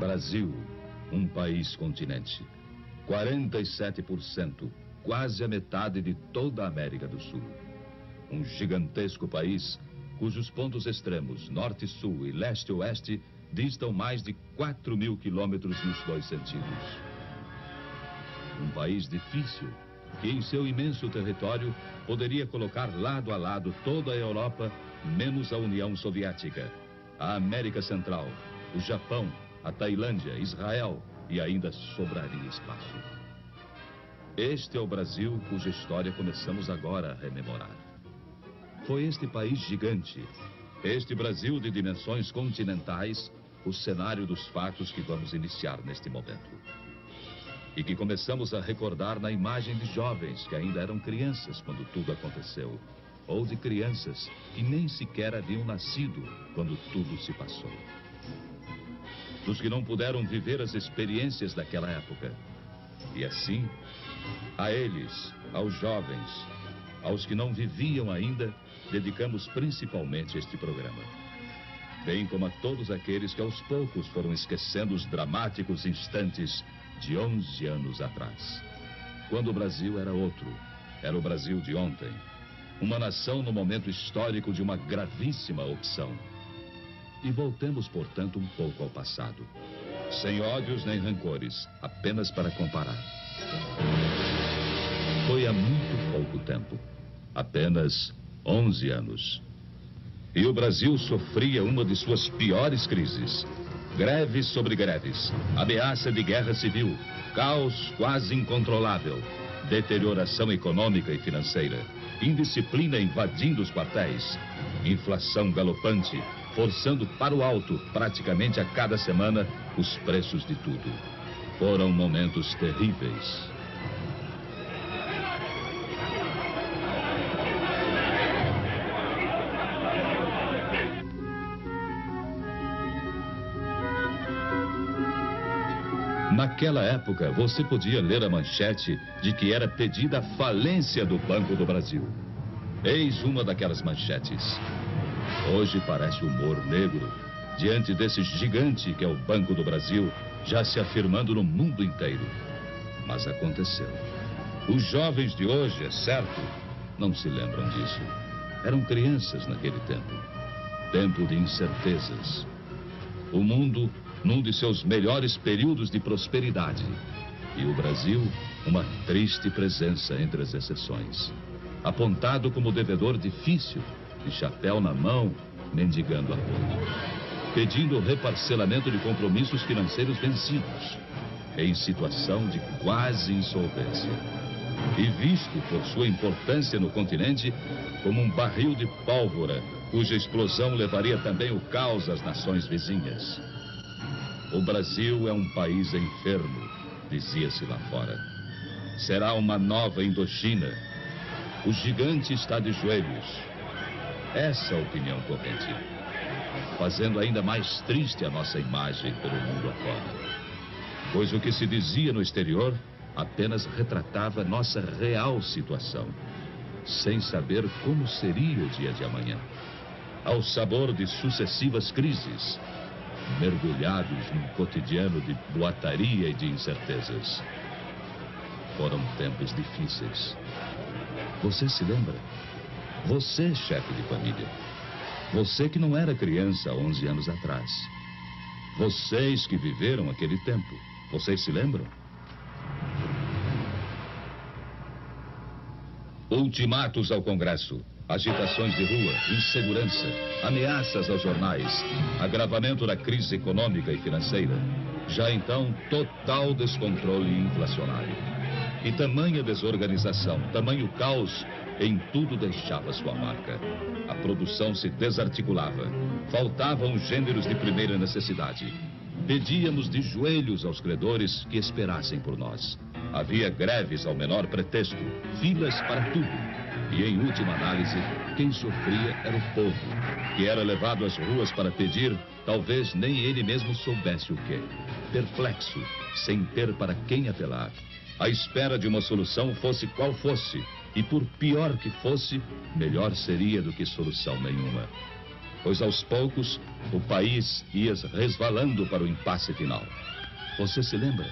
Brasil, um país-continente. 47%, quase a metade de toda a América do Sul. Um gigantesco país cujos pontos extremos, norte e sul e leste e oeste, distam mais de 4.000 quilômetros nos dois sentidos. Um país difícil, que em seu imenso território poderia colocar lado a lado toda a Europa, menos a União Soviética, a América Central, o Japão, a Tailândia, Israel, e ainda sobraria espaço. Este é o Brasil cuja história começamos agora a rememorar. Foi este país gigante, este Brasil de dimensões continentais, o cenário dos fatos que vamos iniciar neste momento. E que começamos a recordar na imagem de jovens que ainda eram crianças quando tudo aconteceu, ou de crianças que nem sequer haviam nascido quando tudo se passou. Dos que não puderam viver as experiências daquela época. E assim, a eles, aos jovens, aos que não viviam ainda, dedicamos principalmente este programa. Bem como a todos aqueles que aos poucos foram esquecendo os dramáticos instantes de 11 anos atrás. Quando o Brasil era outro, era o Brasil de ontem. Uma nação no momento histórico de uma gravíssima opção. E voltemos, portanto, um pouco ao passado. Sem ódios nem rancores, apenas para comparar. Foi há muito pouco tempo. Apenas 11 anos. E o Brasil sofria uma de suas piores crises. Greves sobre greves, ameaça de guerra civil, caos quase incontrolável, deterioração econômica e financeira, indisciplina invadindo os quartéis, inflação galopante, forçando para o alto, praticamente a cada semana, os preços de tudo. Foram momentos terríveis. Naquela época, você podia ler a manchete de que era pedida a falência do Banco do Brasil. Eis uma daquelas manchetes. Hoje parece humor negro, diante desse gigante que é o Banco do Brasil, já se afirmando no mundo inteiro. Mas aconteceu. Os jovens de hoje, é certo, não se lembram disso. Eram crianças naquele tempo. Tempo de incertezas. O mundo num de seus melhores períodos de prosperidade. E o Brasil, uma triste presença entre as exceções. Apontado como devedor difícil, de chapéu na mão, mendigando apoio. Pedindo o reparcelamento de compromissos financeiros vencidos. Em situação de quase insolvência. E visto por sua importância no continente como um barril de pólvora, cuja explosão levaria também o caos às nações vizinhas. O Brasil é um país enfermo, dizia-se lá fora. Será uma nova Indochina. O gigante está de joelhos. Essa é a opinião corrente. Fazendo ainda mais triste a nossa imagem pelo mundo afora. Pois o que se dizia no exterior apenas retratava nossa real situação, sem saber como seria o dia de amanhã. Ao sabor de sucessivas crises, mergulhados num cotidiano de boataria e de incertezas. Foram tempos difíceis. Você se lembra? Você, chefe de família. Você que não era criança há 11 anos atrás. Vocês que viveram aquele tempo. Vocês se lembram? Ultimatos ao Congresso. Agitações de rua, insegurança, ameaças aos jornais, agravamento da crise econômica e financeira. Já então, total descontrole inflacionário. E tamanha desorganização, tamanho caos, em tudo deixava sua marca. A produção se desarticulava. Faltavam gêneros de primeira necessidade. Pedíamos de joelhos aos credores que esperassem por nós. Havia greves ao menor pretexto, filas para tudo. E, em última análise, quem sofria era o povo, que era levado às ruas para pedir, talvez nem ele mesmo soubesse o quê. Perplexo, sem ter para quem apelar. À espera de uma solução, fosse qual fosse. E por pior que fosse, melhor seria do que solução nenhuma. pois aos poucos o país ia resvalando para o impasse final. Você se lembra?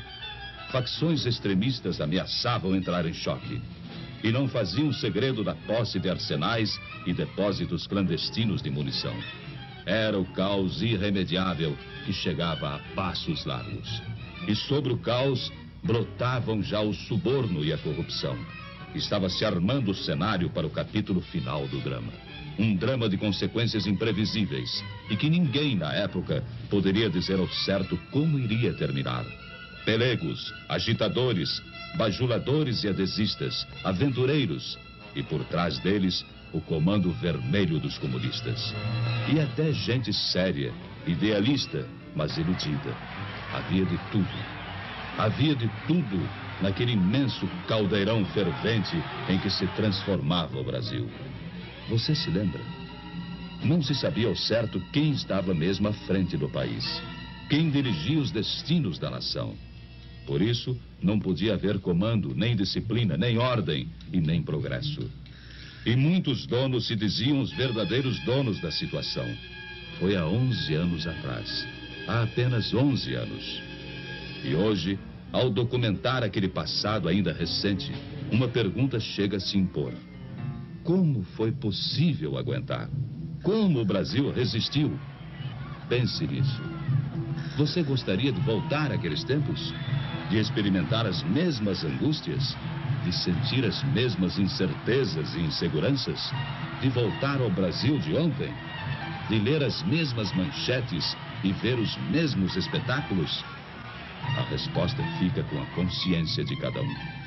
Facções extremistas ameaçavam entrar em choque e não faziam segredo da posse de arsenais e depósitos clandestinos de munição. Era o caos irremediável que chegava a passos largos. E sobre o caos brotavam já o suborno e a corrupção. Estava se armando o cenário para o capítulo final do drama. Um drama de consequências imprevisíveis e que ninguém na época poderia dizer ao certo como iria terminar. Pelegos, agitadores, bajuladores e adesistas, aventureiros e por trás deles o comando vermelho dos comunistas. E até gente séria, idealista, mas iludida. Havia de tudo. Havia de tudo naquele imenso caldeirão fervente em que se transformava o Brasil. Você se lembra? Não se sabia ao certo quem estava mesmo à frente do país, quem dirigia os destinos da nação. Por isso, não podia haver comando, nem disciplina, nem ordem e nem progresso. E muitos donos se diziam os verdadeiros donos da situação. Foi há 11 anos atrás. Há apenas 11 anos. E hoje, ao documentar aquele passado ainda recente, uma pergunta chega a se impor. Como foi possível aguentar? Como o Brasil resistiu? Pense nisso. Você gostaria de voltar àqueles tempos? De experimentar as mesmas angústias? De sentir as mesmas incertezas e inseguranças? De voltar ao Brasil de ontem? De ler as mesmas manchetes e ver os mesmos espetáculos? A resposta fica com a consciência de cada um.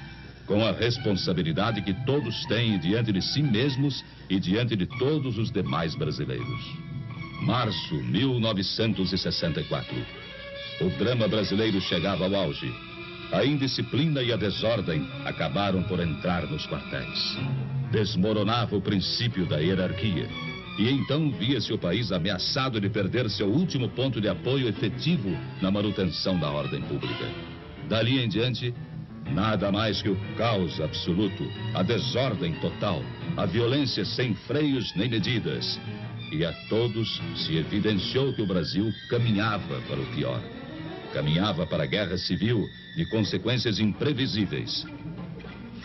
Com a responsabilidade que todos têm diante de si mesmos e diante de todos os demais brasileiros. Março 1964. O drama brasileiro chegava ao auge. A indisciplina e a desordem acabaram por entrar nos quartéis. Desmoronava o princípio da hierarquia. E então via-se o país ameaçado de perder seu último ponto de apoio efetivo na manutenção da ordem pública. Dali em diante, nada mais que o caos absoluto, a desordem total, a violência sem freios nem medidas. E a todos se evidenciou que o Brasil caminhava para o pior. Caminhava para a guerra civil de consequências imprevisíveis.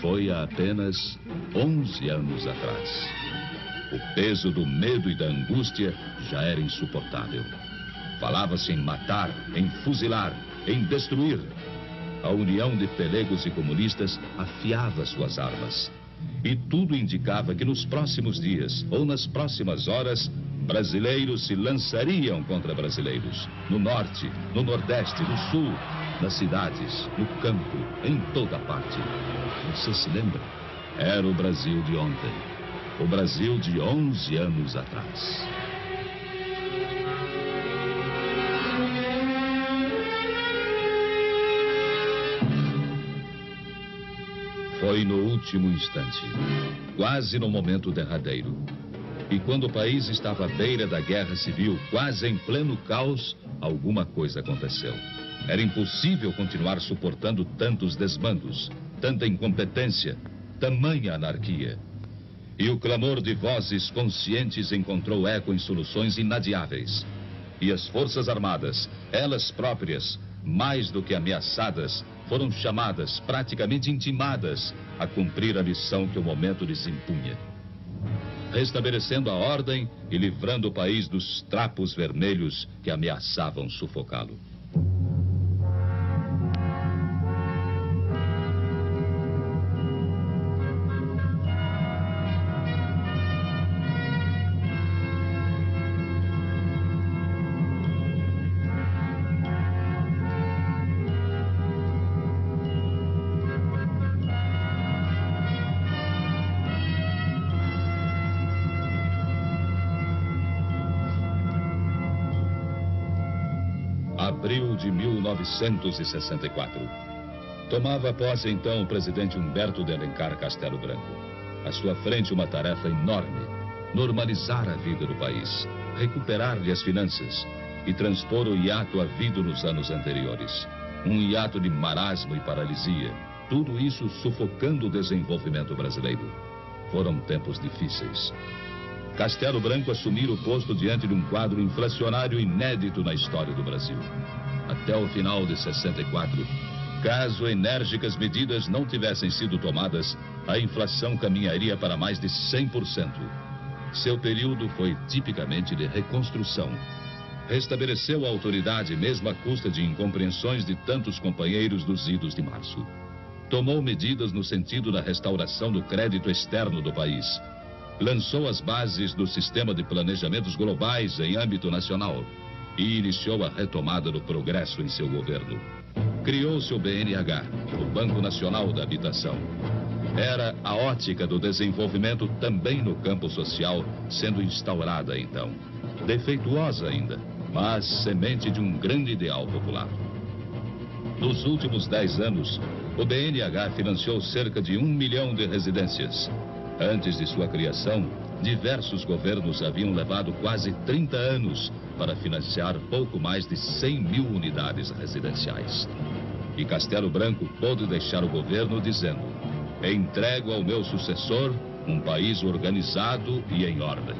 Foi há apenas 11 anos atrás. O peso do medo e da angústia já era insuportável. Falava-se em matar, em fuzilar, em destruir. A união de pelegos e comunistas afiava suas armas. E tudo indicava que nos próximos dias, ou nas próximas horas, brasileiros se lançariam contra brasileiros. No norte, no nordeste, no sul, nas cidades, no campo, em toda parte. Você se lembra? Era o Brasil de ontem. O Brasil de 11 anos atrás. Foi no último instante, quase no momento derradeiro. E quando o país estava à beira da guerra civil, quase em pleno caos, alguma coisa aconteceu. Era impossível continuar suportando tantos desmandos, tanta incompetência, tamanha anarquia. E o clamor de vozes conscientes encontrou eco em soluções inadiáveis. E as Forças Armadas, elas próprias, mais do que ameaçadas, foram chamadas, praticamente intimadas, a cumprir a missão que o momento lhes impunha. Restabelecendo a ordem e livrando o país dos trapos vermelhos que ameaçavam sufocá-lo. Abril de 1964. Tomava posse então o presidente Humberto de Alencar Castelo Branco. À sua frente uma tarefa enorme: normalizar a vida do país, recuperar-lhe as finanças e transpor o hiato havido nos anos anteriores. Um hiato de marasmo e paralisia, tudo isso sufocando o desenvolvimento brasileiro. Foram tempos difíceis. Castelo Branco assumira o posto diante de um quadro inflacionário inédito na história do Brasil. Até o final de 64, caso enérgicas medidas não tivessem sido tomadas, a inflação caminharia para mais de 100%. Seu período foi tipicamente de reconstrução. Restabeleceu a autoridade mesmo à custa de incompreensões de tantos companheiros dos idos de março. Tomou medidas no sentido da restauração do crédito externo do país. Lançou as bases do sistema de planejamentos globais em âmbito nacional e iniciou a retomada do progresso em seu governo. Criou-se o BNH, o Banco Nacional da Habitação. Era a ótica do desenvolvimento também no campo social sendo instaurada então. Defeituosa ainda, mas semente de um grande ideal popular. Nos últimos 10 anos, o BNH financiou cerca de 1 milhão de residências. Antes de sua criação, diversos governos haviam levado quase 30 anos para financiar pouco mais de 100 mil unidades residenciais. E Castelo Branco pôde deixar o governo dizendo: entrego ao meu sucessor um país organizado e em ordem.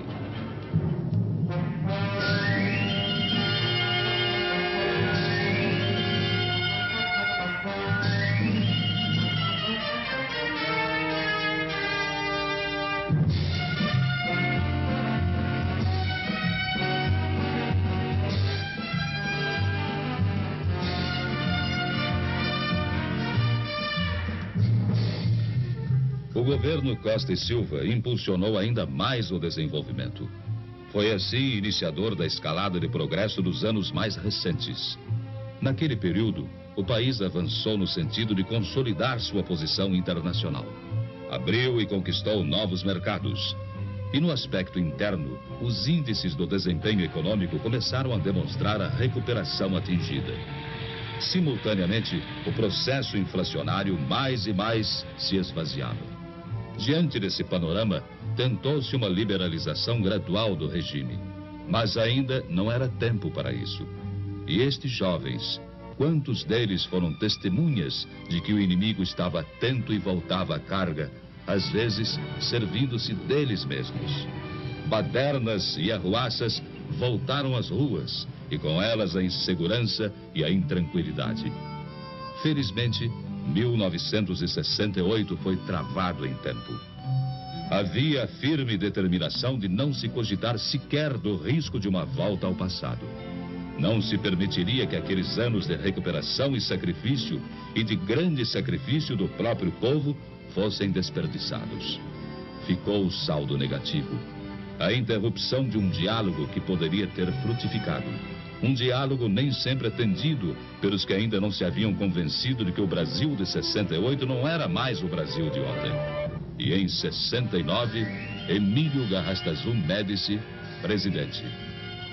O governo Costa e Silva impulsionou ainda mais o desenvolvimento. Foi assim iniciador da escalada de progresso dos anos mais recentes. Naquele período, o país avançou no sentido de consolidar sua posição internacional. Abriu e conquistou novos mercados. E no aspecto interno, os índices do desempenho econômico começaram a demonstrar a recuperação atingida. Simultaneamente, o processo inflacionário mais e mais se esvaziava. Diante desse panorama, tentou-se uma liberalização gradual do regime. Mas ainda não era tempo para isso. E estes jovens, quantos deles foram testemunhas de que o inimigo estava atento e voltava à carga, às vezes servindo-se deles mesmos? Badernas e arruaças voltaram às ruas, e com elas a insegurança e a intranquilidade. Felizmente, 1968 foi travado em tempo. Havia a firme determinação de não se cogitar sequer do risco de uma volta ao passado. Não se permitiria que aqueles anos de recuperação e sacrifício, e de grande sacrifício do próprio povo, fossem desperdiçados. Ficou o saldo negativo. A interrupção de um diálogo que poderia ter frutificado. Um diálogo nem sempre atendido pelos que ainda não se haviam convencido de que o Brasil de 68 não era mais o Brasil de ontem. E em 69, Emílio Garrastazu Médici, presidente.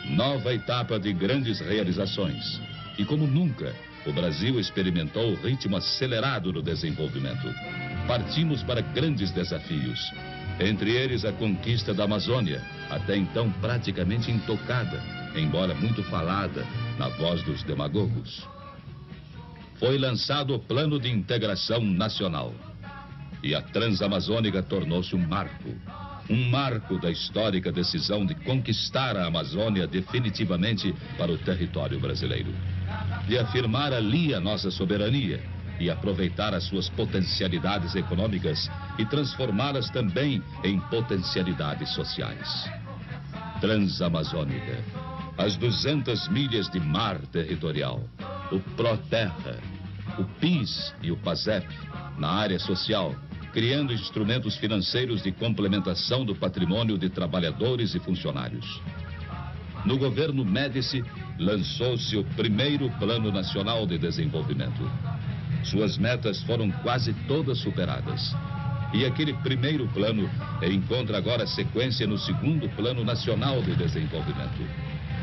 Nova etapa de grandes realizações. E como nunca, o Brasil experimentou o ritmo acelerado do desenvolvimento. Partimos para grandes desafios. Entre eles a conquista da Amazônia, até então praticamente intocada, embora muito falada na voz dos demagogos. Foi lançado o Plano de Integração Nacional. E a Transamazônica tornou-se um marco da histórica decisão de conquistar a Amazônia definitivamente para o território brasileiro. De afirmar ali a nossa soberania e aproveitar as suas potencialidades econômicas e transformá-las também em potencialidades sociais. Transamazônica, as 200 milhas de mar territorial, o Proterra, o PIS e o PASEP na área social, criando instrumentos financeiros de complementação do patrimônio de trabalhadores e funcionários. No governo Médici, lançou-se o primeiro Plano Nacional de Desenvolvimento. Suas metas foram quase todas superadas. E aquele primeiro plano encontra agora sequência no segundo Plano Nacional de Desenvolvimento.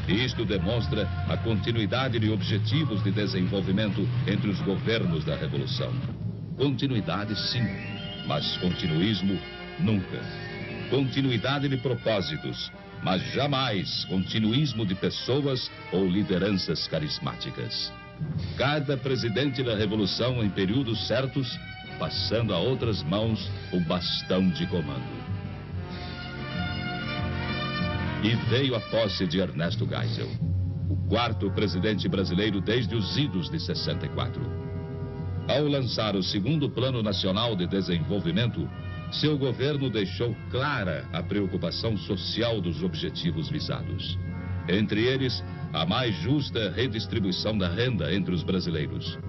Isto demonstra a continuidade de objetivos de desenvolvimento entre os governos da Revolução. Continuidade, sim, mas continuismo, nunca. Continuidade de propósitos, mas jamais continuismo de pessoas ou lideranças carismáticas. Cada presidente da Revolução, em períodos certos, passando a outras mãos o bastão de comando. E veio a posse de Ernesto Geisel, o quarto presidente brasileiro desde os idos de 64. Ao lançar o segundo Plano Nacional de Desenvolvimento, seu governo deixou clara a preocupação social dos objetivos visados. Entre eles, a mais justa redistribuição da renda entre os brasileiros,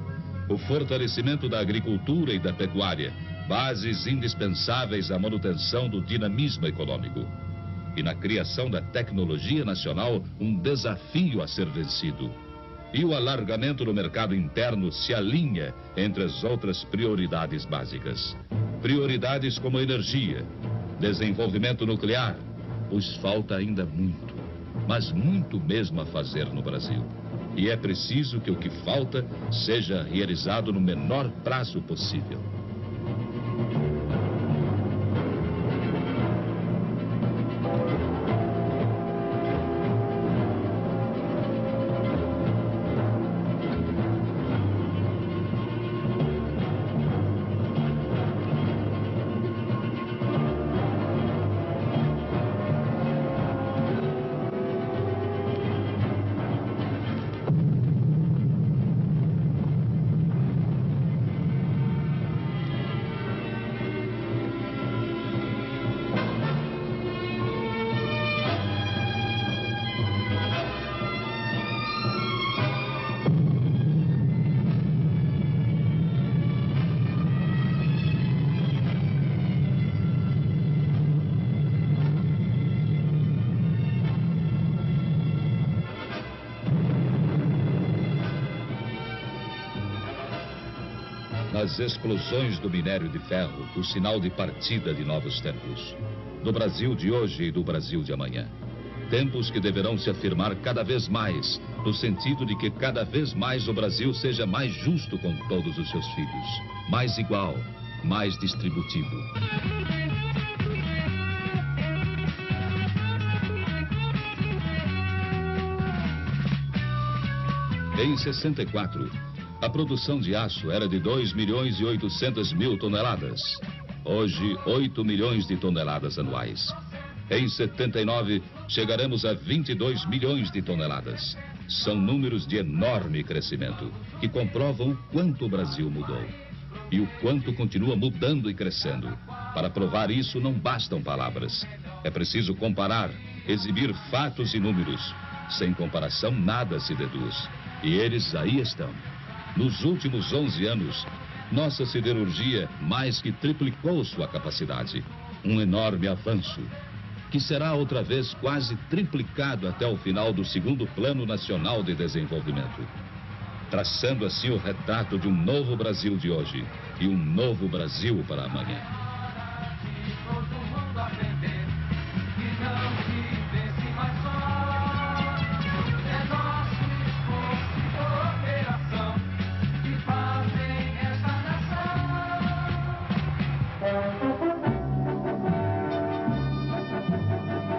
o fortalecimento da agricultura e da pecuária, bases indispensáveis à manutenção do dinamismo econômico, e na criação da tecnologia nacional, um desafio a ser vencido. E o alargamento do mercado interno se alinha entre as outras prioridades básicas. Prioridades como energia, desenvolvimento nuclear, pois falta ainda muito, mas muito mesmo a fazer no Brasil. E é preciso que o que falta seja realizado no menor prazo possível. As explosões do minério de ferro, o sinal de partida de novos tempos. Do Brasil de hoje e do Brasil de amanhã. Tempos que deverão se afirmar cada vez mais, no sentido de que cada vez mais o Brasil seja mais justo com todos os seus filhos, mais igual, mais distributivo. Em 64, a produção de aço era de 2.800.000 toneladas. Hoje, 8 milhões de toneladas anuais. Em 79, chegaremos a 22 milhões de toneladas. São números de enorme crescimento, que comprovam o quanto o Brasil mudou. E o quanto continua mudando e crescendo. Para provar isso, não bastam palavras. É preciso comparar, exibir fatos e números. Sem comparação, nada se deduz. E eles aí estão. Nos últimos 11 anos, nossa siderurgia mais que triplicou sua capacidade. Um enorme avanço, que será outra vez quase triplicado até o final do segundo Plano Nacional de Desenvolvimento. Traçando assim o retrato de um novo Brasil de hoje e um novo Brasil para amanhã.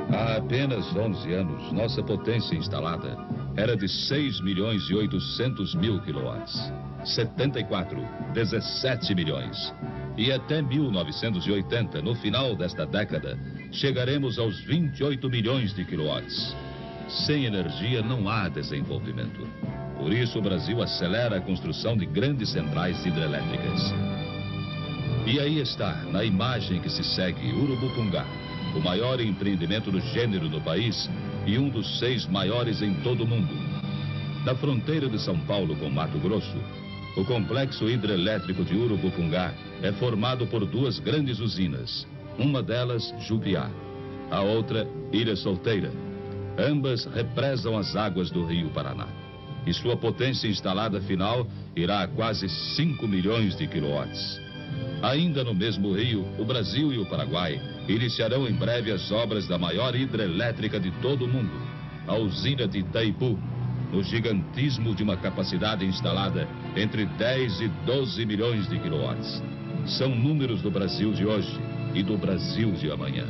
Há apenas 11 anos, nossa potência instalada era de 6.800.000 quilowatts. 74, 17 milhões. E até 1980, no final desta década, chegaremos aos 28 milhões de quilowatts. Sem energia não há desenvolvimento. Por isso o Brasil acelera a construção de grandes centrais hidrelétricas. E aí está, na imagem que se segue, Urubupungá, o maior empreendimento do gênero no país e um dos 6 maiores em todo o mundo. Na fronteira de São Paulo com Mato Grosso, o complexo hidrelétrico de Urubupungá é formado por 2 grandes usinas. Uma delas, Jupiá, a outra, Ilha Solteira. Ambas represam as águas do Rio Paraná. E sua potência instalada final irá a quase 5 milhões de quilowatts. Ainda no mesmo rio, o Brasil e o Paraguai iniciarão em breve as obras da maior hidrelétrica de todo o mundo, a usina de Itaipu, no gigantismo de uma capacidade instalada entre 10 e 12 milhões de quilowatts. São números do Brasil de hoje e do Brasil de amanhã.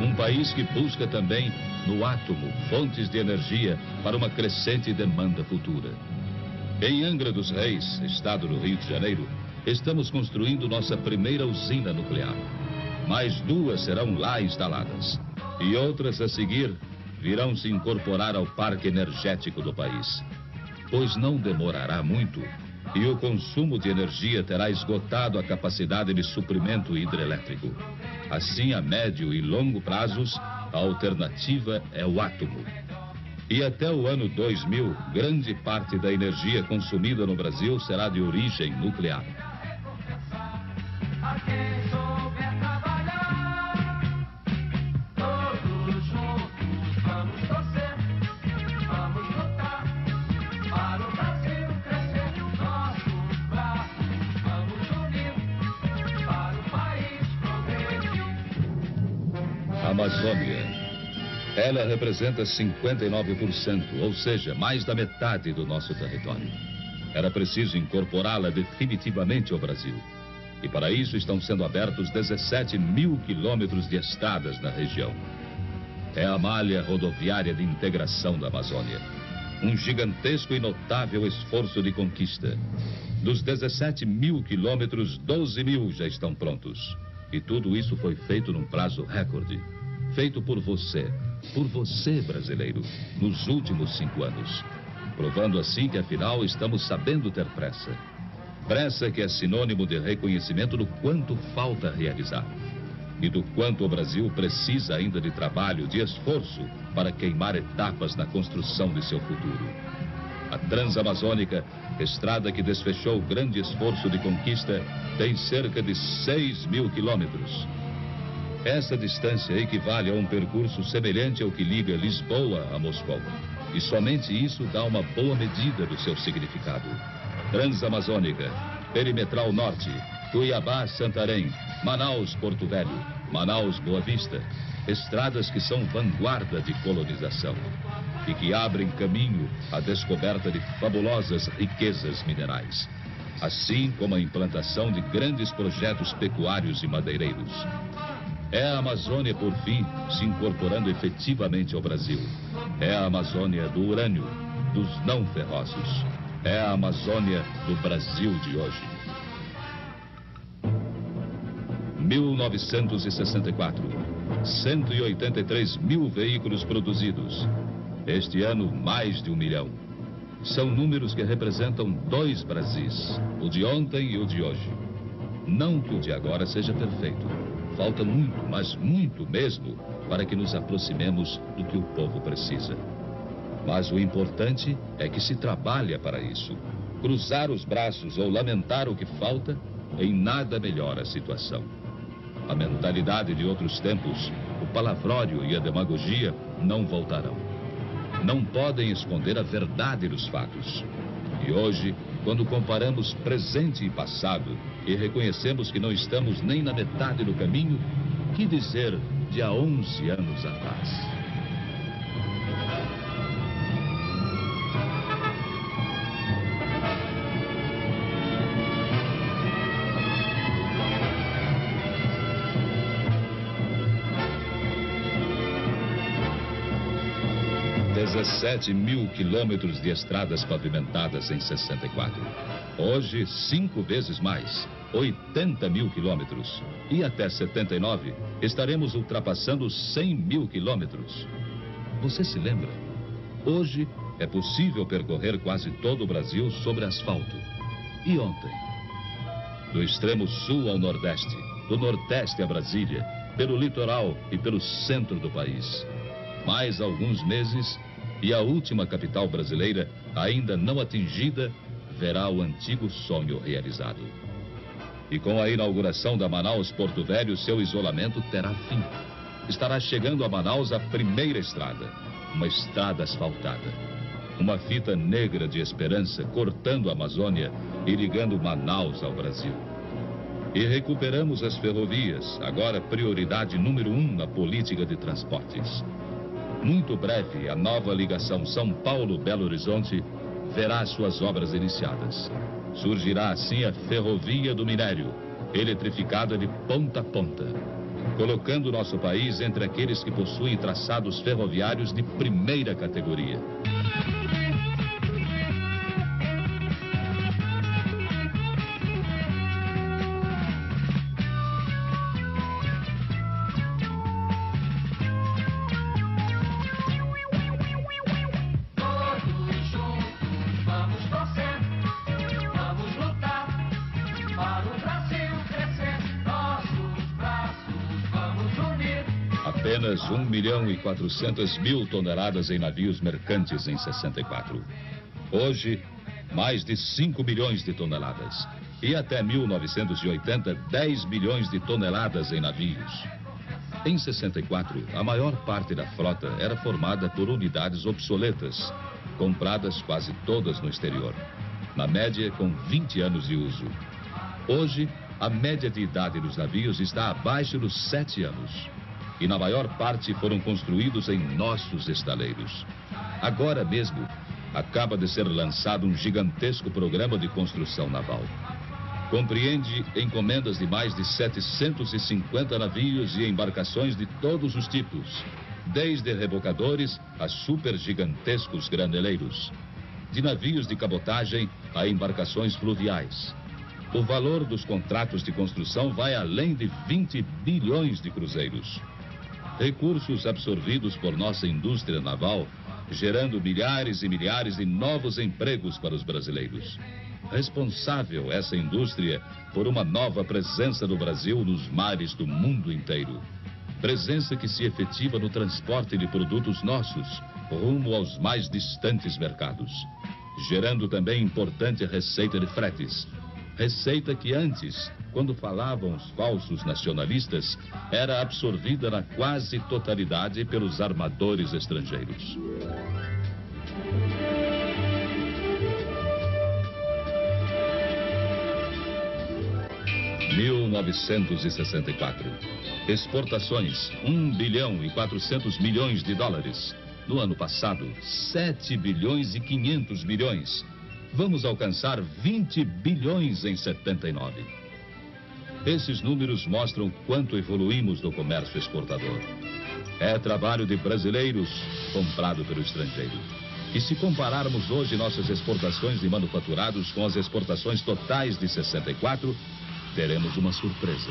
Um país que busca também, no átomo, fontes de energia para uma crescente demanda futura. Em Angra dos Reis, estado do Rio de Janeiro, estamos construindo nossa primeira usina nuclear. Mais 2 serão lá instaladas. E outras a seguir virão se incorporar ao parque energético do país. Pois não demorará muito e o consumo de energia terá esgotado a capacidade de suprimento hidrelétrico. Assim, a médio e longo prazos, a alternativa é o átomo. E até o ano 2000, grande parte da energia consumida no Brasil será de origem nuclear. Amazônia. Ela representa 59%, ou seja, mais da metade do nosso território. Era preciso incorporá-la definitivamente ao Brasil. E para isso estão sendo abertos 17 mil quilômetros de estradas na região. É a malha rodoviária de integração da Amazônia. Um gigantesco e notável esforço de conquista. Dos 17 mil quilômetros, 12 mil já estão prontos. E tudo isso foi feito num prazo recorde. Feito por você brasileiro, nos últimos 5 anos. Provando assim que, afinal, estamos sabendo ter pressa. Pressa que é sinônimo de reconhecimento do quanto falta realizar. E do quanto o Brasil precisa ainda de trabalho, de esforço, para queimar etapas na construção de seu futuro. A Transamazônica, estrada que desfechou grande esforço de conquista, tem cerca de 6 mil quilômetros. Essa distância equivale a um percurso semelhante ao que liga Lisboa a Moscou. E somente isso dá uma boa medida do seu significado. Transamazônica, Perimetral Norte, Cuiabá-Santarém, Manaus-Porto Velho, Manaus-Boa Vista. Estradas que são vanguarda de colonização e que abrem caminho à descoberta de fabulosas riquezas minerais. Assim como a implantação de grandes projetos pecuários e madeireiros. É a Amazônia, por fim, se incorporando efetivamente ao Brasil. É a Amazônia do urânio, dos não ferrosos. É a Amazônia do Brasil de hoje. 1964, 183 mil veículos produzidos. Este ano, mais de 1 milhão. São números que representam 2 Brasis, o de ontem e o de hoje. Não que o de agora seja perfeito. Falta muito, mas muito mesmo, para que nos aproximemos do que o povo precisa. Mas o importante é que se trabalha para isso. Cruzar os braços ou lamentar o que falta, em nada melhora a situação. A mentalidade de outros tempos, o palavrório e a demagogia não voltarão. Não podem esconder a verdade dos fatos. E hoje, quando comparamos presente e passado e reconhecemos que não estamos nem na metade do caminho, que dizer de há 11 anos atrás? ...17 mil quilômetros de estradas pavimentadas em 64. Hoje, 5 vezes mais, 80 mil quilômetros. E até 79, estaremos ultrapassando 100 mil quilômetros. Você se lembra? Hoje, é possível percorrer quase todo o Brasil sobre asfalto. E ontem? Do extremo sul ao nordeste, do nordeste a Brasília, pelo litoral e pelo centro do país. Mais alguns meses... E a última capital brasileira, ainda não atingida, verá o antigo sonho realizado. E com a inauguração da Manaus-Porto Velho, seu isolamento terá fim. Estará chegando a Manaus a primeira estrada, uma estrada asfaltada. Uma fita negra de esperança cortando a Amazônia e ligando Manaus ao Brasil. E recuperamos as ferrovias, agora prioridade número 1 na política de transportes. Muito breve, a nova ligação São Paulo-Belo Horizonte verá suas obras iniciadas. Surgirá assim a Ferrovia do Minério, eletrificada de ponta a ponta, colocando nosso país entre aqueles que possuem traçados ferroviários de primeira categoria. Apenas 1.400.000 toneladas em navios mercantes em 64. Hoje, mais de 5 milhões de toneladas. E até 1980, 10 milhões de toneladas em navios. Em 64, a maior parte da frota era formada por unidades obsoletas, compradas quase todas no exterior, na média com 20 anos de uso. Hoje, a média de idade dos navios está abaixo dos 7 anos. E na maior parte foram construídos em nossos estaleiros. Agora mesmo, acaba de ser lançado um gigantesco programa de construção naval. Compreende encomendas de mais de 750 navios e embarcações de todos os tipos, desde rebocadores a supergigantescos graneleiros, de navios de cabotagem a embarcações fluviais. O valor dos contratos de construção vai além de 20 bilhões de cruzeiros. Recursos absorvidos por nossa indústria naval, gerando milhares e milhares de novos empregos para os brasileiros. Responsável essa indústria por uma nova presença do Brasil nos mares do mundo inteiro. Presença que se efetiva no transporte de produtos nossos, rumo aos mais distantes mercados. Gerando também importante receita de fretes. Receita que antes, quando falavam os falsos nacionalistas, era absorvida na quase totalidade pelos armadores estrangeiros. (1964) Exportações, 1 bilhão e 400 milhões de dólares. No ano passado, 7 bilhões e 500 milhões. Vamos alcançar 20 bilhões em 79. Esses números mostram quanto evoluímos no comércio exportador. É trabalho de brasileiros comprado pelo estrangeiro. E se compararmos hoje nossas exportações de manufaturados com as exportações totais de 64, teremos uma surpresa.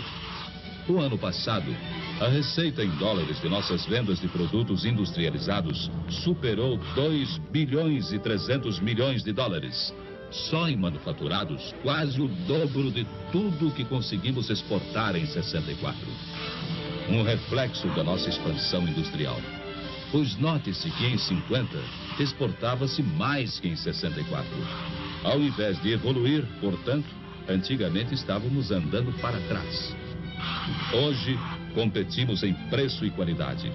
O ano passado, a receita em dólares de nossas vendas de produtos industrializados superou 2 bilhões e 300 milhões de dólares. Só em manufaturados, quase o dobro de tudo que conseguimos exportar em 64. Um reflexo da nossa expansão industrial. Pois note-se que em 50 exportava-se mais que em 64. Ao invés de evoluir, portanto, antigamente estávamos andando para trás. Hoje, competimos em preço e qualidade.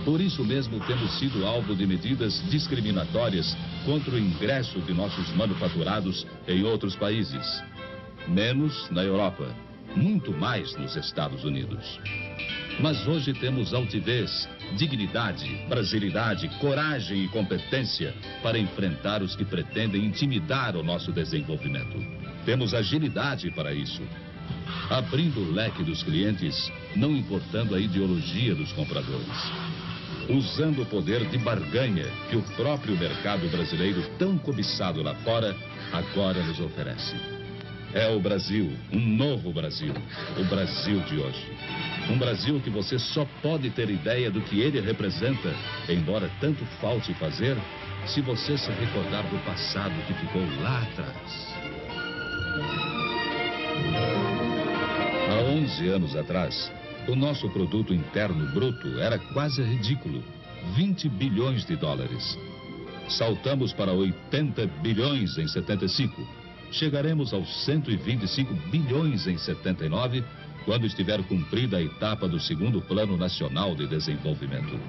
Por isso mesmo, temos sido alvo de medidas discriminatórias contra o ingresso de nossos manufaturados em outros países. Menos na Europa, muito mais nos Estados Unidos. Mas hoje temos altivez, dignidade, brasilidade, coragem e competência para enfrentar os que pretendem intimidar o nosso desenvolvimento. Temos agilidade para isso, abrindo o leque dos clientes, não importando a ideologia dos compradores. Usando o poder de barganha que o próprio mercado brasileiro, tão cobiçado lá fora, agora nos oferece. É o Brasil, um novo Brasil, o Brasil de hoje. Um Brasil que você só pode ter ideia do que ele representa, embora tanto falte fazer, se você se recordar do passado que ficou lá atrás. Há 11 anos atrás, o nosso produto interno bruto era quase ridículo, 20 bilhões de dólares. Saltamos para 80 bilhões em 75. Chegaremos aos 125 bilhões em 79, quando estiver cumprida a etapa do segundo Plano Nacional de Desenvolvimento.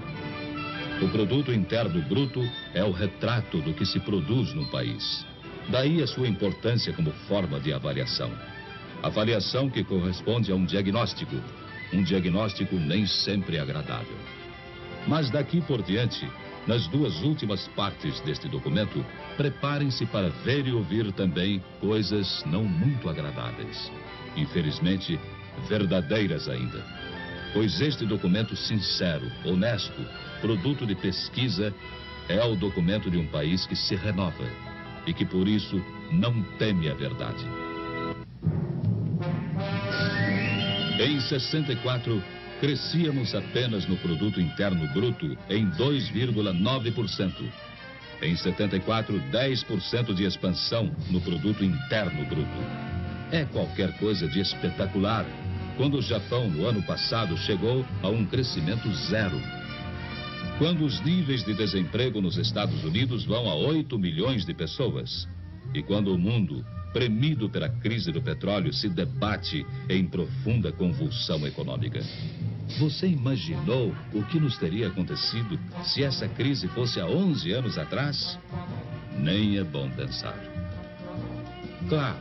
O produto interno bruto é o retrato do que se produz no país. Daí a sua importância como forma de avaliação. Avaliação que corresponde a um diagnóstico nem sempre agradável. Mas daqui por diante, nas duas últimas partes deste documento, preparem-se para ver e ouvir também coisas não muito agradáveis. Infelizmente, verdadeiras ainda. Pois este documento sincero, honesto, produto de pesquisa, é o documento de um país que se renova e que por isso não teme a verdade. Em 64, crescíamos apenas no produto interno bruto em 2,9%. Em 74, 10% de expansão no produto interno bruto. É qualquer coisa de espetacular. quando o Japão, no ano passado, chegou a um crescimento zero. Quando os níveis de desemprego nos Estados Unidos vão a 8 milhões de pessoas. E quando o mundo, premido pela crise do petróleo, se debate em profunda convulsão econômica. Você imaginou o que nos teria acontecido se essa crise fosse há 11 anos atrás? Nem é bom pensar. Claro,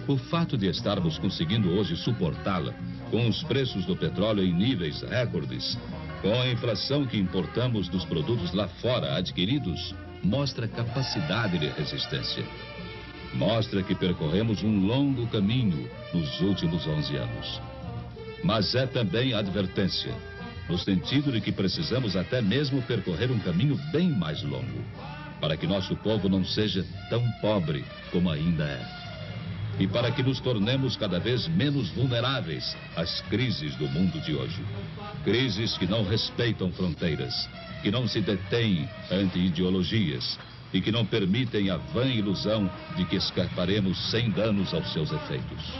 o fato de estarmos conseguindo hoje suportá-la, com os preços do petróleo em níveis recordes, com a inflação que importamos dos produtos lá fora adquiridos, mostra capacidade de resistência. Mostra que percorremos um longo caminho nos últimos 11 anos. Mas é também advertência, no sentido de que precisamos até mesmo percorrer um caminho bem mais longo, para que nosso povo não seja tão pobre como ainda é. E para que nos tornemos cada vez menos vulneráveis às crises do mundo de hoje. Crises que não respeitam fronteiras, que não se detêm ante ideologias e que não permitem a vã ilusão de que escaparemos sem danos aos seus efeitos.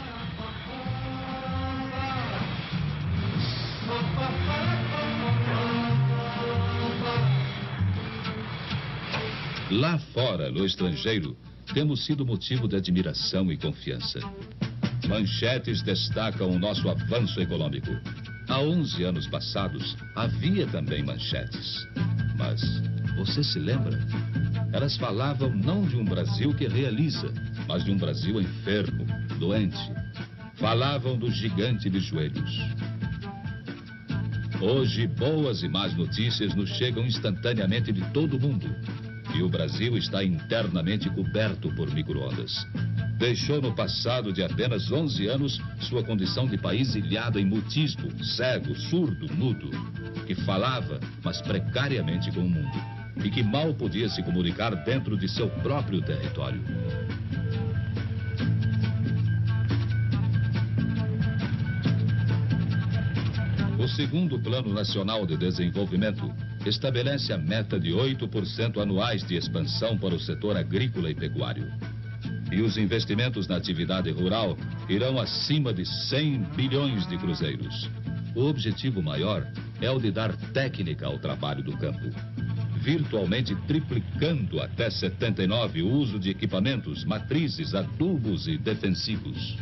Lá fora, no estrangeiro, temos sido motivo de admiração e confiança. Manchetes destacam o nosso avanço econômico. Há 11 anos passados, havia também manchetes. Mas, você se lembra? Elas falavam não de um Brasil que realiza, mas de um Brasil enfermo, doente. Falavam do gigante de joelhos. Hoje, boas e más notícias nos chegam instantaneamente de todo o mundo. E o Brasil está internamente coberto por micro-ondas. Deixou no passado de apenas 11 anos sua condição de país ilhado em mutismo, cego, surdo, mudo, que falava, mas precariamente com o mundo, e que mal podia se comunicar dentro de seu próprio território. O segundo Plano Nacional de Desenvolvimento estabelece a meta de 8% anuais de expansão para o setor agrícola e pecuário. E os investimentos na atividade rural irão acima de 100 bilhões de cruzeiros. O objetivo maior é o de dar técnica ao trabalho do campo, virtualmente triplicando até 79 o uso de equipamentos, matrizes, adubos e defensivos.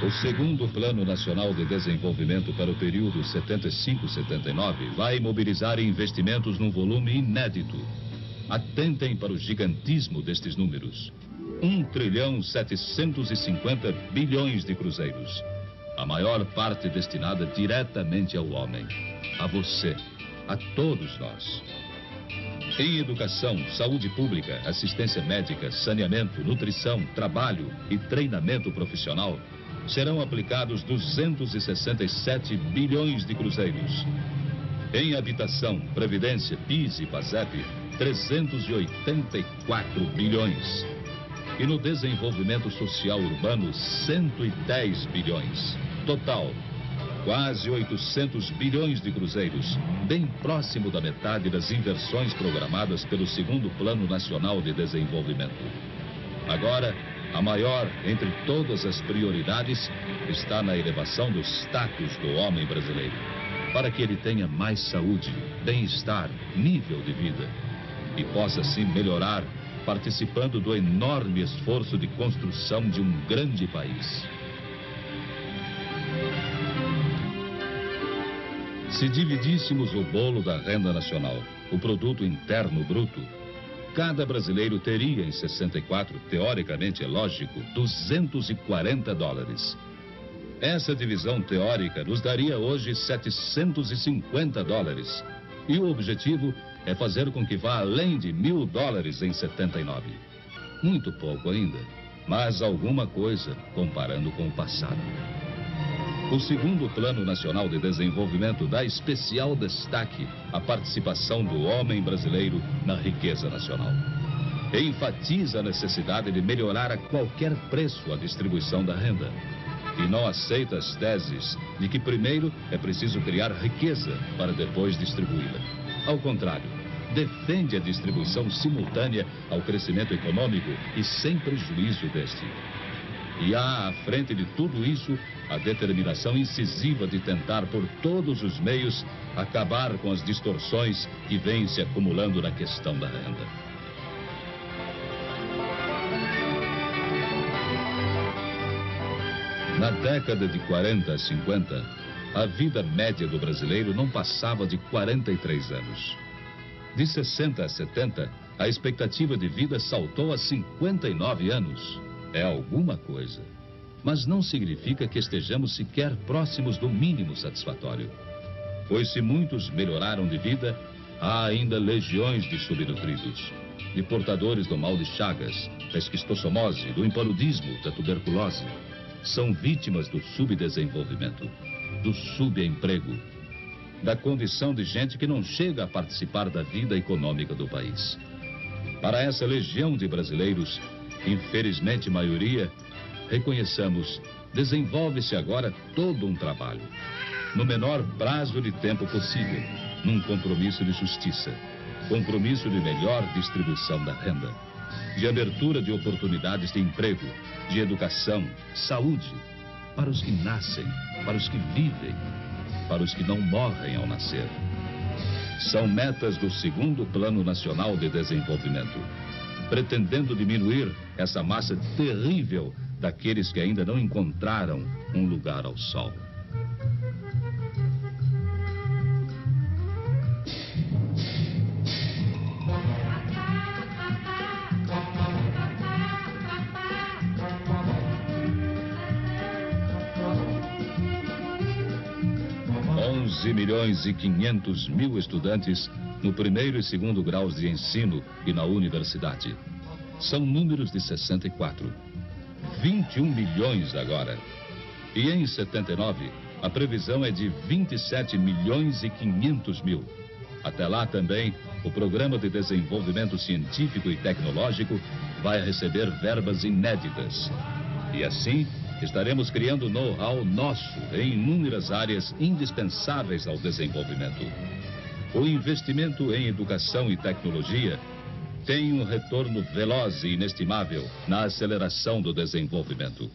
O segundo Plano Nacional de Desenvolvimento para o período 75-79 vai mobilizar investimentos num volume inédito. Atentem para o gigantismo destes números. 1,750 bilhões de cruzeiros. A maior parte destinada diretamente ao homem, a você, a todos nós. Em educação, saúde pública, assistência médica, saneamento, nutrição, trabalho e treinamento profissional, serão aplicados 267 bilhões de cruzeiros. Em habitação, previdência, PIS e PASEP, 384 bilhões. E no desenvolvimento social urbano, 110 bilhões. Total, quase 800 bilhões de cruzeiros, bem próximo da metade das inversões programadas pelo segundo Plano Nacional de Desenvolvimento. Agora, a maior entre todas as prioridades está na elevação do status do homem brasileiro, para que ele tenha mais saúde, bem-estar, nível de vida e possa assim melhorar, participando do enorme esforço de construção de um grande país. Se dividíssemos o bolo da renda nacional, o produto interno bruto, cada brasileiro teria em 64, teoricamente é lógico, 240 dólares. Essa divisão teórica nos daria hoje 750 dólares. E o objetivo é fazer com que vá além de 1.000 dólares em 79. Muito pouco ainda, mas alguma coisa comparando com o passado. O segundo Plano Nacional de Desenvolvimento dá especial destaque à participação do homem brasileiro na riqueza nacional. Enfatiza a necessidade de melhorar a qualquer preço a distribuição da renda. E não aceita as teses de que primeiro é preciso criar riqueza para depois distribuí-la. Ao contrário, defende a distribuição simultânea ao crescimento econômico e sem prejuízo deste. E há à frente de tudo isso a determinação incisiva de tentar por todos os meios acabar com as distorções que vêm se acumulando na questão da renda. Na década de 40 a 50, a vida média do brasileiro não passava de 43 anos. De 60 a 70, a expectativa de vida saltou a 59 anos. É alguma coisa. Mas não significa que estejamos sequer próximos do mínimo satisfatório. Pois se muitos melhoraram de vida, há ainda legiões de subnutridos, de portadores do mal de Chagas, da esquistossomose, do impaludismo, da tuberculose. São vítimas do subdesenvolvimento, do subemprego, da condição de gente que não chega a participar da vida econômica do país. Para essa legião de brasileiros, infelizmente maioria, reconheçamos, desenvolve-se agora todo um trabalho, no menor prazo de tempo possível, num compromisso de justiça, compromisso de melhor distribuição da renda, de abertura de oportunidades de emprego, de educação, saúde, para os que nascem, para os que vivem, para os que não morrem ao nascer. São metas do segundo Plano Nacional de Desenvolvimento, pretendendo diminuir essa massa terrível daqueles que ainda não encontraram um lugar ao sol. $11.500.000 estudantes no primeiro e segundo graus de ensino e na universidade. São números de 64. 21 milhões agora. E em 79, a previsão é de 27.500.000. Até lá também, o Programa de Desenvolvimento Científico e Tecnológico vai receber verbas inéditas. E assim, estaremos criando know-how nosso em inúmeras áreas indispensáveis ao desenvolvimento. O investimento em educação e tecnologia tem um retorno veloz e inestimável na aceleração do desenvolvimento.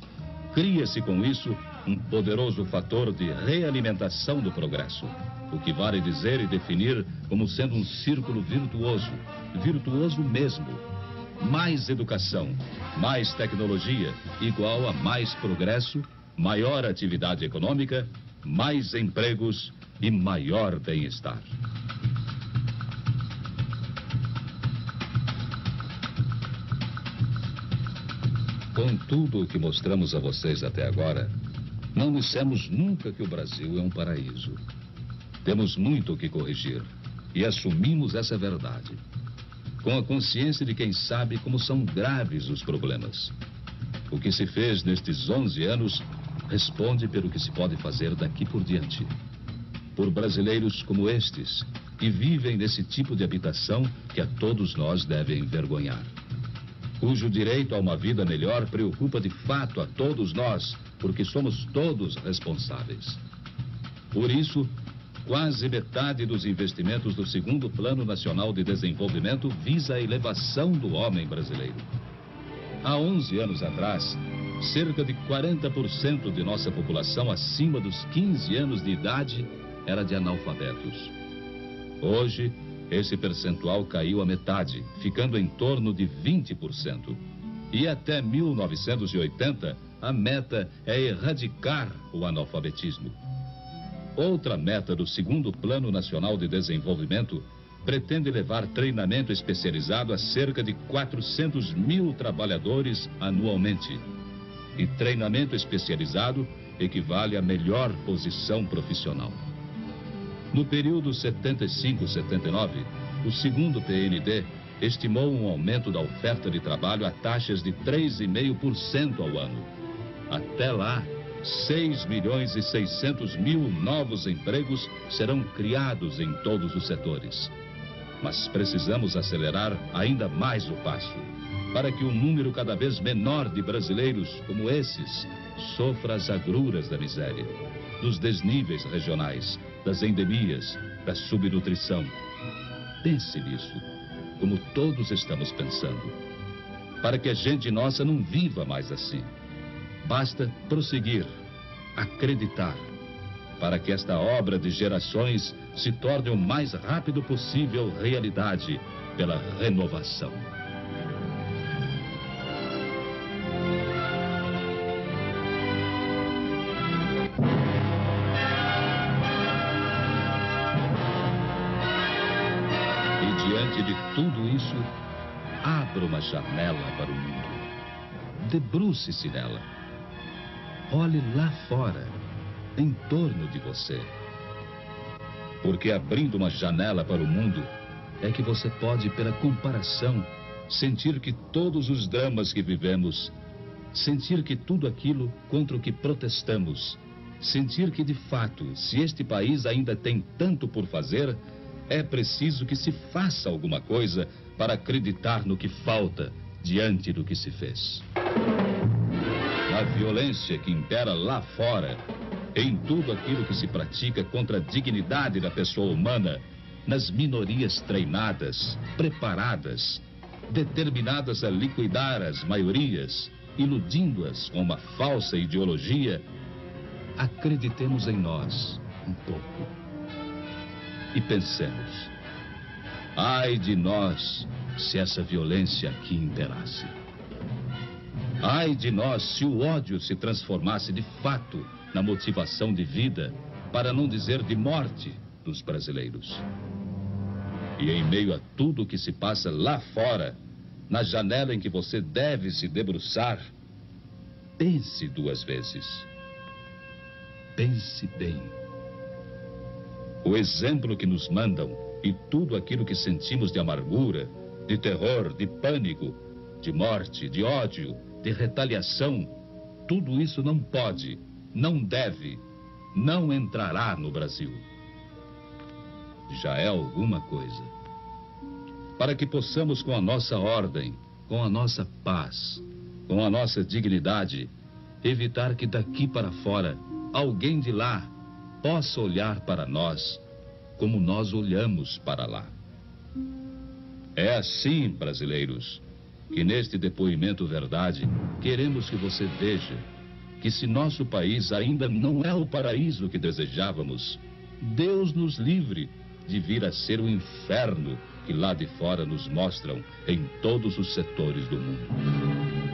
Cria-se com isso um poderoso fator de realimentação do progresso, o que vale dizer e definir como sendo um círculo virtuoso, virtuoso mesmo. Mais educação, mais tecnologia, igual a mais progresso, maior atividade econômica, mais empregos e maior bem-estar. Com tudo o que mostramos a vocês até agora, não dissemos nunca que o Brasil é um paraíso. Temos muito o que corrigir e assumimos essa verdade, com a consciência de quem sabe como são graves os problemas. O que se fez nestes 11 anos responde pelo que se pode fazer daqui por diante. Por brasileiros como estes, que vivem nesse tipo de habitação que a todos nós deve envergonhar, cujo direito a uma vida melhor preocupa de fato a todos nós, porque somos todos responsáveis. Por isso, quase metade dos investimentos do segundo Plano Nacional de Desenvolvimento visa a elevação do homem brasileiro. Há 11 anos atrás, cerca de 40% de nossa população acima dos 15 anos de idade era de analfabetos. Hoje, esse percentual caiu à metade, ficando em torno de 20%. E até 1980, a meta é erradicar o analfabetismo. Outra meta do segundo Plano Nacional de Desenvolvimento pretende levar treinamento especializado a cerca de 400.000 trabalhadores anualmente. E treinamento especializado equivale à melhor posição profissional. No período 75-79, o segundo PND estimou um aumento da oferta de trabalho a taxas de 3,5% ao ano. Até lá, 6.600.000 novos empregos serão criados em todos os setores. Mas precisamos acelerar ainda mais o passo, para que um número cada vez menor de brasileiros como esses sofra as agruras da miséria, dos desníveis regionais, das endemias, da subnutrição. Pense nisso, como todos estamos pensando, para que a gente nossa não viva mais assim. Basta prosseguir, acreditar, para que esta obra de gerações se torne o mais rápido possível realidade pela renovação. E diante de tudo isso, abra uma janela para o mundo. Debruce-se nela. Olhe lá fora, em torno de você. Porque abrindo uma janela para o mundo, é que você pode, pela comparação, sentir que todos os dramas que vivemos, sentir que tudo aquilo contra o que protestamos, sentir que, de fato, se este país ainda tem tanto por fazer, é preciso que se faça alguma coisa para acreditar no que falta diante do que se fez. Na violência que impera lá fora, em tudo aquilo que se pratica contra a dignidade da pessoa humana, nas minorias treinadas, preparadas, determinadas a liquidar as maiorias, iludindo-as com uma falsa ideologia, acreditemos em nós um pouco e pensemos: ai de nós se essa violência aqui imperasse. Ai de nós se o ódio se transformasse de fato na motivação de vida, para não dizer de morte, dos brasileiros. E em meio a tudo que se passa lá fora, na janela em que você deve se debruçar, pense duas vezes. Pense bem. O exemplo que nos mandam e tudo aquilo que sentimos de amargura, de terror, de pânico, de morte, de ódio, de retaliação, tudo isso não pode, não deve, não entrará no Brasil. Já é alguma coisa. Para que possamos, com a nossa ordem, com a nossa paz, com a nossa dignidade, evitar que daqui para fora alguém de lá possa olhar para nós como nós olhamos para lá. É assim, brasileiros, que neste depoimento verdade, queremos que você veja que se nosso país ainda não é o paraíso que desejávamos, Deus nos livre de vir a ser o inferno que lá de fora nos mostram em todos os setores do mundo.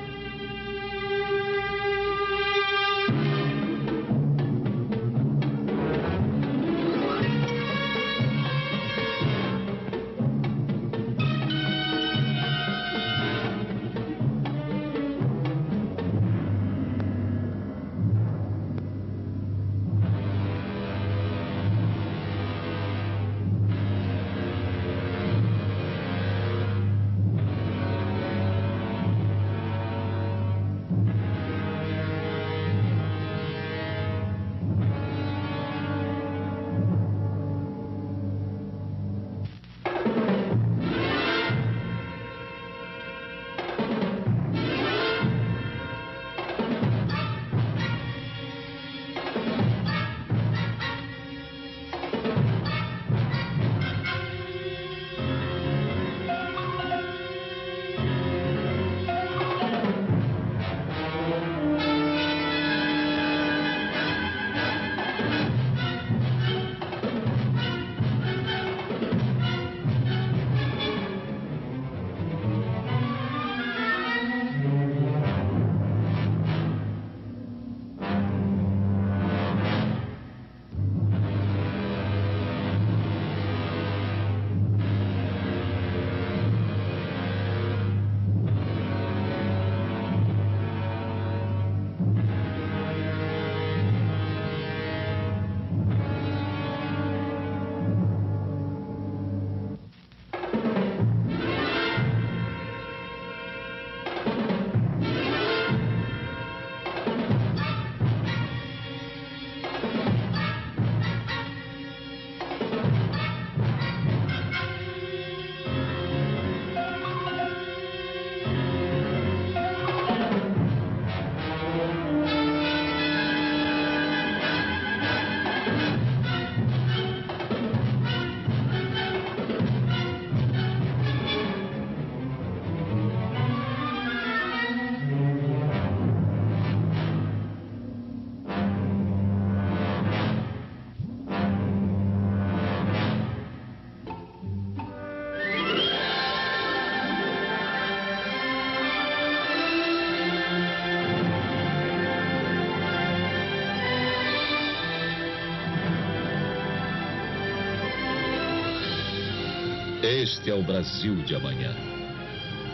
Este é o Brasil de amanhã.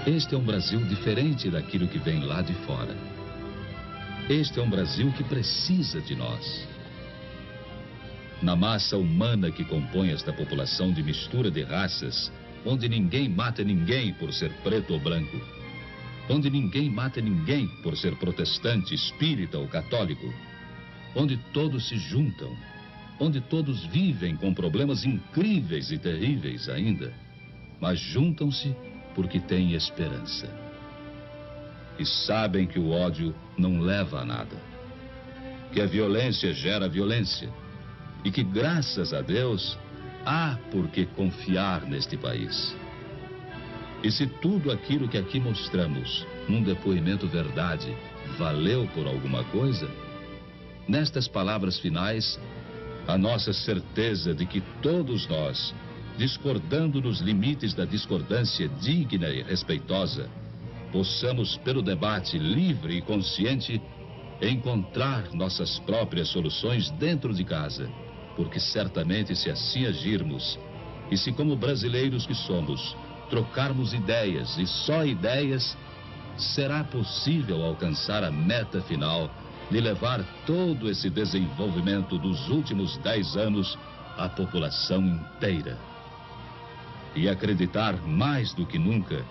Este é um Brasil diferente daquilo que vem lá de fora. Este é um Brasil que precisa de nós. Na massa humana que compõe esta população de mistura de raças, onde ninguém mata ninguém por ser preto ou branco, onde ninguém mata ninguém por ser protestante, espírita ou católico, onde todos se juntam, onde todos vivem com problemas incríveis e terríveis ainda, mas juntam-se porque têm esperança. E sabem que o ódio não leva a nada, que a violência gera violência, e que, graças a Deus, há por que confiar neste país. E se tudo aquilo que aqui mostramos, num depoimento verdade, valeu por alguma coisa, nestas palavras finais, a nossa certeza de que todos nós, discordando nos limites da discordância digna e respeitosa, possamos, pelo debate livre e consciente, encontrar nossas próprias soluções dentro de casa, porque certamente se assim agirmos, e se como brasileiros que somos, trocarmos ideias e só ideias, será possível alcançar a meta final de levar todo esse desenvolvimento dos últimos 10 anos à população inteira. E acreditar mais do que nunca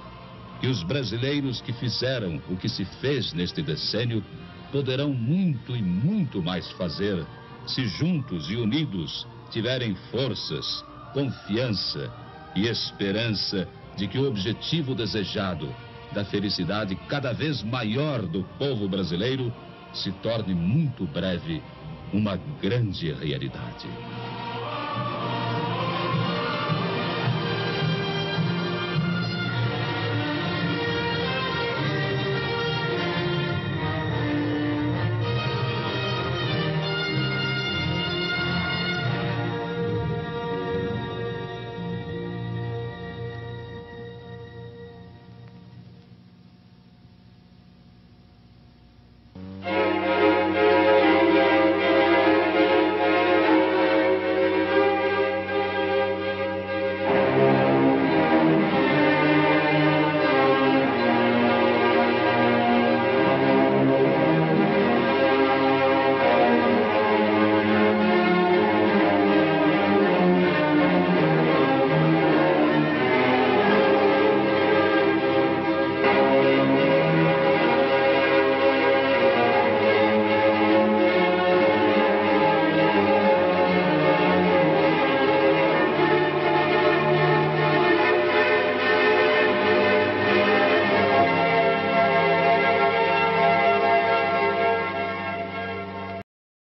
que os brasileiros que fizeram o que se fez neste decênio poderão muito e muito mais fazer se juntos e unidos tiverem forças, confiança e esperança de que o objetivo desejado da felicidade cada vez maior do povo brasileiro se torne muito breve uma grande realidade.